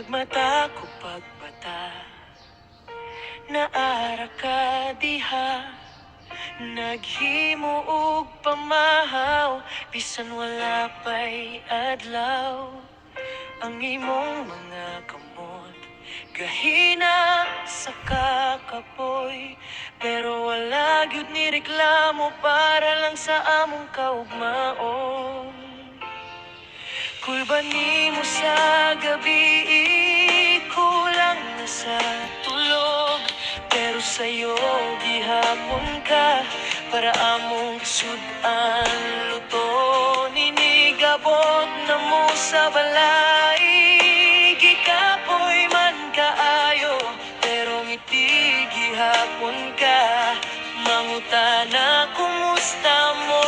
mata ko pagbata, naara ka diha, naghimo og pamahaw, bisan wala pa'y adlaw. Ang imong mga kamot gahina sa kakapoy, pero wala gyud ni reklamo para lang sa among kaugmaon. Kulba nimo sa gabi, kulang na sa tulog, pero sa'yo gihapon ka para among sudan luto. Ninigabot na mo sa balay, gikapoy man kaayo, pero ngiti gihapon ka. Mangutana kumusta mo,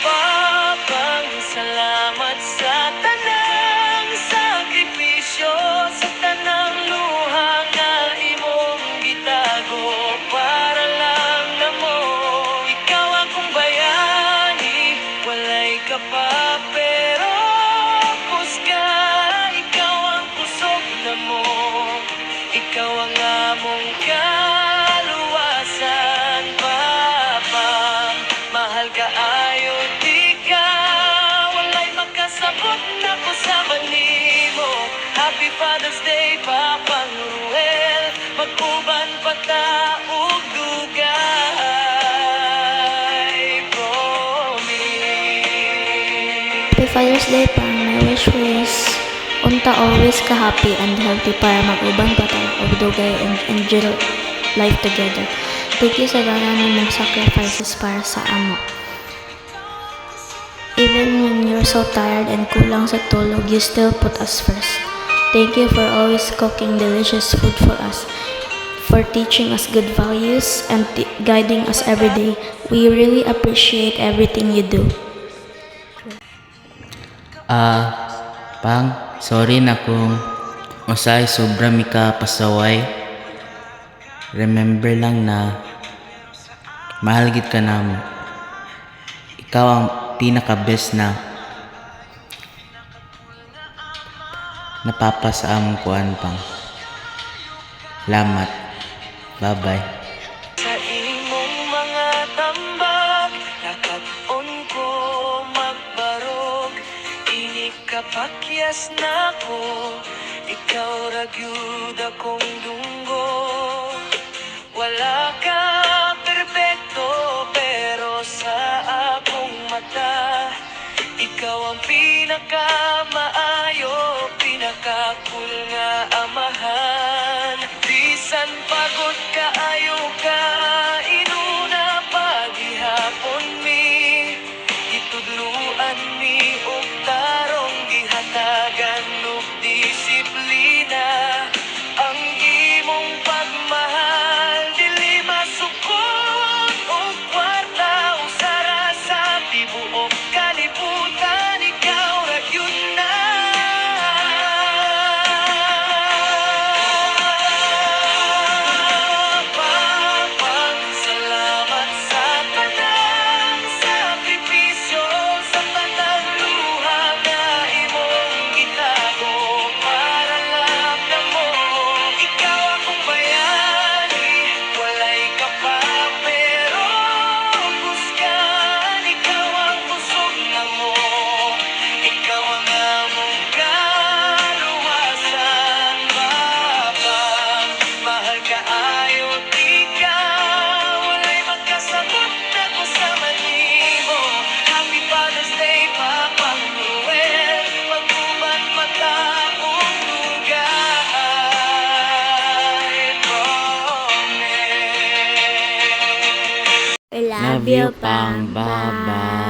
Papang salamat sa tanang sakripisyo, sa tanang luha nga imong gitago para lang namo. Ikaw akong bayani, walay ka pa pero puska. Ikaw ang kusog na mo, ikaw ang among kaluwasan. Papa, mahal ka ayo di ka, walay makasabot na ko sa manimo. Happy Father's Day, Papang Ruel, mag-uban pa ta og dugay, promise. Happy Father's Day, Pang. My wish is unta always ka happy and healthy para mag-uban pa tayo og dugay and enjoy life together. Thank you sa dalan mong sacrifices para sa amo. Even when you're so tired and kulang sa tulog, you still put us first. Thank you for always cooking delicious food for us, for teaching us good values and guiding us every day. We really appreciate everything you do. Pang, sorry na kung usay sobra mi ka pasaway. Remember lang na mahal gid ka namo. Ikaw ang pinaka-best na napapa sa among kuan, Pang. Salamat. Bye-bye. Sa imong mga tambag, nakag-on ko magbarog. Ini kapakyas na ko, ikaw ra gyud akong dunggo. Wala ka perpekto, pero sa akong mata, ikaw ang pinakamaayo, pinaka-cool nga amahan. Bisan pagod kaayo ka, inuna paghihapon mi, itudluan mi og tarong gihatagan og disiplina. Ang imong pagmahal dili masukod og kwarta, usara sa tibuok kalibutan, ikaw ra gyud na. Papang salamat sa tanang sakripisyo, sa tanang luha nga imong gitago para lang namo. Ikaw akong bayani, walay ka pa pero kusgan. Ikaw ang kusog na mo, ikaw ang among kaluwasan. Papang mahal ka ayo di ka, walay magkasagot na ko sa manimo. Happy Father's Day, Papang Ruel, mag-uban mata og dugay, promise. I Love you, Pang. Bye-bye.